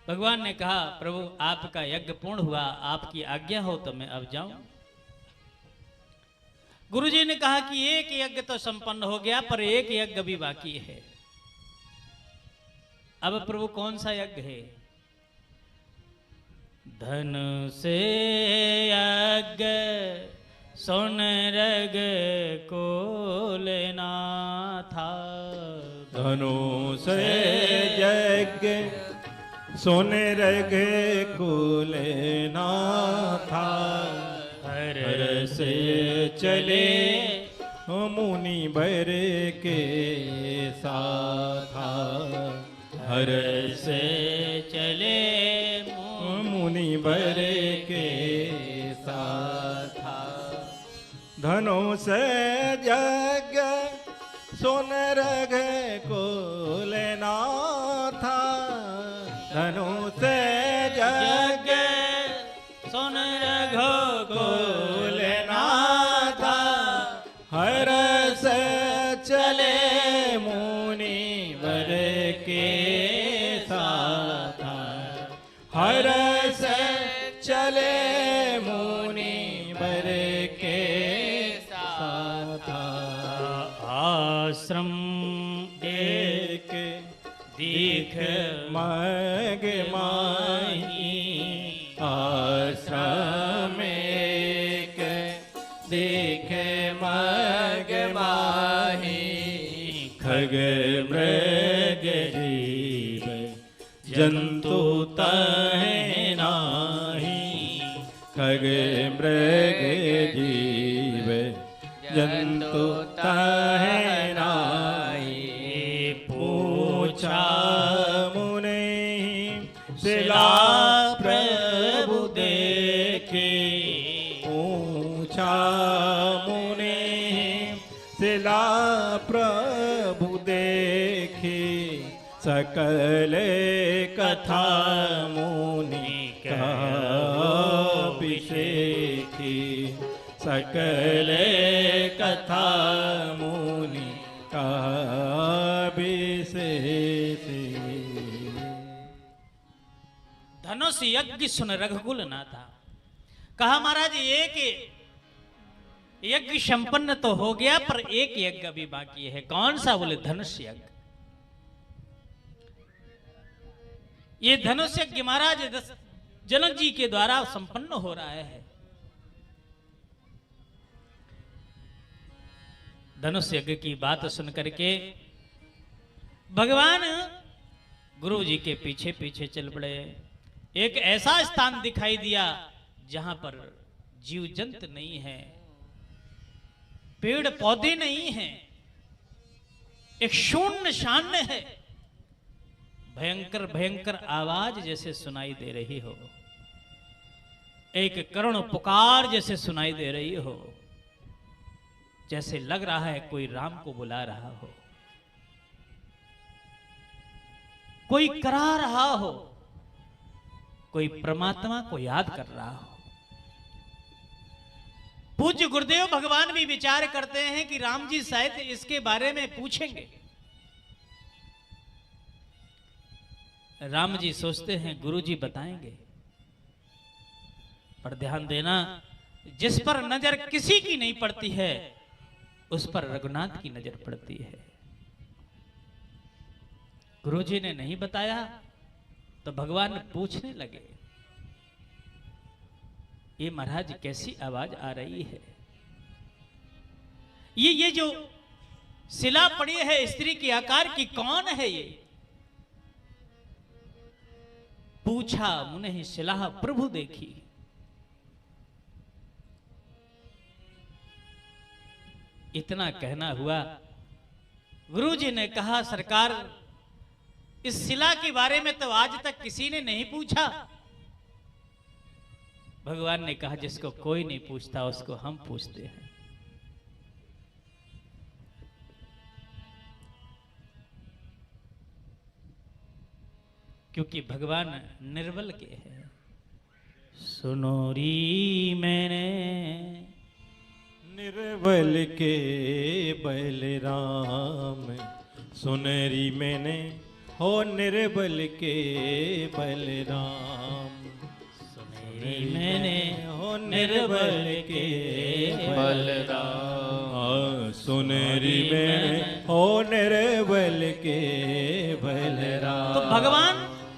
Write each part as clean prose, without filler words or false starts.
भगवान ने कहा, प्रभु आपका यज्ञ पूर्ण हुआ, आपकी आज्ञा हो तो मैं अब जाऊं। गुरुजी ने कहा कि एक यज्ञ तो संपन्न हो गया, पर एक यज्ञ भी बाकी है। अब प्रभु कौन सा यज्ञ है? धन से यज्ञ सोन रग को लेना था। धनु से यज्ञ सोने रग को लेना था। हर से चले मुनि बर के साथ। हर से चले मुनि बर के साथ। धनु से यज्ञ सोन रग को लेना था। धनु से यज्ञ सोन रग को लेना था। हर से चले मुनि वर के साथ। हर से चले मुनि वर के साथ। आश्रम एक दीख मग माही। आश्रम एक दीख मग माही। खग मृग जीव जंतु तह नाही। खग मृग जीव जंतु तह नाही। पूछा मुने शिला प्रभु देखे। पूछा मुने शिला प्रभु देखे। सकल कथा मुनि का अभिषेकी। सकल कथा मुनि का अभिषेकी। धनुष यज्ञ सुन रघुकुल ना था। कहा महाराज एक यज्ञ संपन्न तो हो गया, पर एक यज्ञ अभी बाकी है। कौन सा? बोले धनुष यज्ञ। ये धनुष यज्ञ महाराज जनक जी के द्वारा संपन्न हो रहा है। धनुष यज्ञ की बात सुन करके भगवान गुरु जी के पीछे पीछे चल पड़े। एक ऐसा स्थान दिखाई दिया जहां पर जीव जंत नहीं है, पेड़ पौधे नहीं हैं, एक शून्य शान्य है। भयंकर भयंकर आवाज जैसे सुनाई दे रही हो, एक करुण पुकार जैसे सुनाई दे रही हो, जैसे लग रहा है कोई राम को बुला रहा हो, कोई करा रहा हो, कोई परमात्मा को याद कर रहा हो। पूज्य गुरुदेव भगवान भी विचार करते हैं कि राम जी शायद इसके बारे में पूछेंगे। राम जी सोचते हैं गुरु जी बताएंगे, पर ध्यान देना, जिस पर नजर किसी की नहीं पड़ती है उस पर रघुनाथ की नजर पड़ती है। गुरु जी ने नहीं बताया तो भगवान पूछने लगे, ये महाराज कैसी आवाज आ रही है? ये जो शिला पड़ी है स्त्री के आकार की, कौन है ये? पूछा मुने शिला प्रभु देखी। इतना कहना हुआ, गुरु जी ने कहा सरकार, इस शिला के बारे में तो आज तक किसी ने नहीं पूछा। भगवान ने कहा जिसको कोई नहीं पूछता उसको हम पूछते हैं। क्योंकि भगवान निर्बल के हैं। सुनोरी मैंने निर्बल के बलराम, सुनरी मैंने हो निर्बल के बलराम। सुनेरी मैंने हो निर्बल के बलराम। सुनेरी मैंने हो निर्बल के बलराम। तो भगवान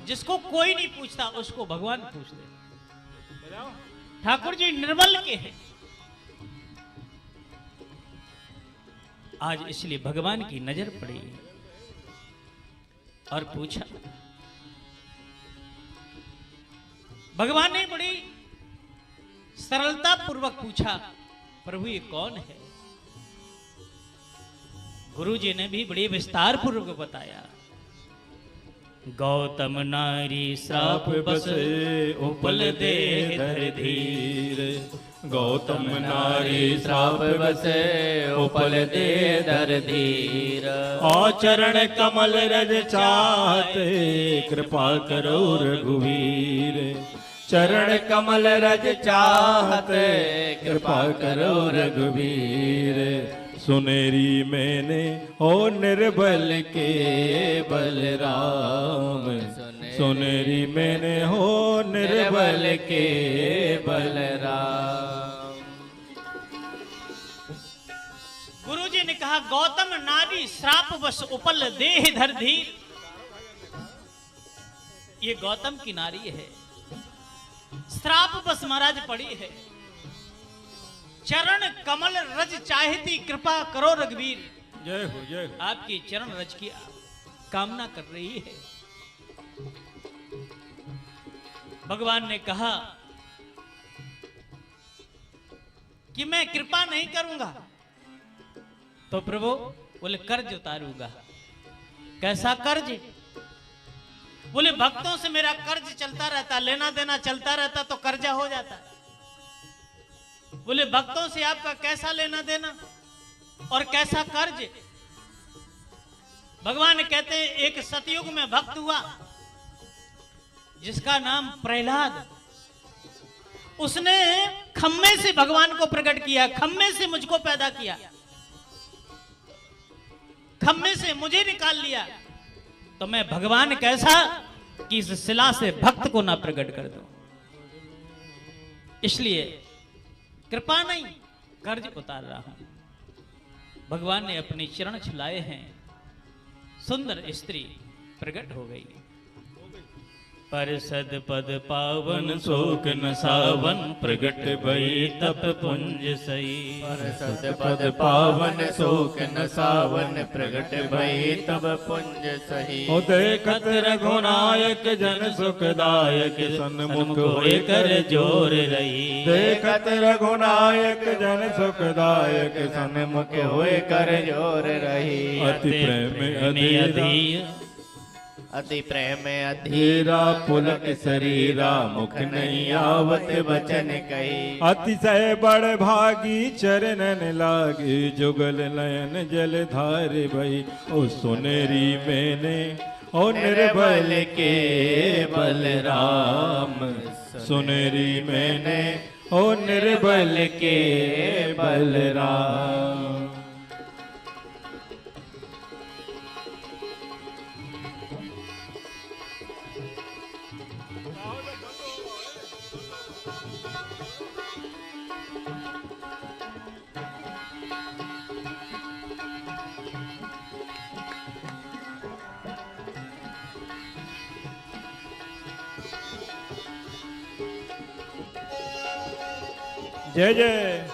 जिसको कोई नहीं पूछता उसको भगवान पूछते। ठाकुर जी निर्बल के हैं आज, इसलिए भगवान की नजर पड़ी और पूछा। भगवान ने बड़ी सरलता पूर्वक पूछा, प्रभु ये कौन है? गुरु जी ने भी बड़ी विस्तार पूर्वक बताया। गौतम नारी श्राप बस उपल दे धर धीर। गौतम नारी श्राप बसे उपल दे धर धीर। चरण कमल रज चाहते कृपा करो रघुवीर। चरण कमल रज चाहते कृपा करो रघुवीर। सुनेरी मैंने हो निर्बल के बलराम। सुनेरी मैंने हो निर्बल के बलराम। गुरु जी ने कहा गौतम नारी श्राप बस उपल देह धर धीर। ये गौतम की नारी है, श्राप बस महाराज पड़ी है। चरण कमल रज चाहती कृपा करो रघुवीर। जय हो जय हो। आपकी चरण रज की कामना कर रही है। भगवान ने कहा कि मैं कृपा नहीं करूंगा तो प्रभु बोले कर्ज उतारूंगा। कैसा कर्ज? बोले भक्तों से मेरा कर्ज चलता रहता, लेना देना चलता रहता तो कर्जा हो जाता। बोले भक्तों से आपका कैसा लेना देना और कैसा कर्ज? भगवान कहते हैं एक सतयुग में भक्त हुआ जिसका नाम प्रहलाद। उसने खम्मे से भगवान को प्रकट किया, खम्मे से मुझको पैदा किया, खम्मे से मुझे निकाल लिया। तो मैं भगवान कैसा कि इस शिला से भक्त को ना प्रकट कर दूं। इसलिए कृपा नहीं कर्ज उतार रहा हूं। भगवान ने अपने चरण छुलाए हैं, सुंदर स्त्री प्रकट हो गई। परसद पद पावन शोक न सावन प्रगट भई तप पुंज सई। परसद पद पावन शोक न सावन प्रगट भई तब पुंज सही। हो देखत रघुनायक जन सुखदायक सन्मुख होए कर जोर रही। देखत रघुनायक जन सुखदायक सन्मुख होए कर जोर रही। अति प्रेम अधीरा अति प्रेम अधीरा धीरा पुलक शरीरा मुख नहीं आवत वचन कही। अतिशय बड़ भागी चरणन लागे जुगल नयन जल धार भई। ओ सुनेरी मैंने ओ निर्बल के बलराम। सुनेरी मैंने ओ निर्बल के बलराम। जय जय।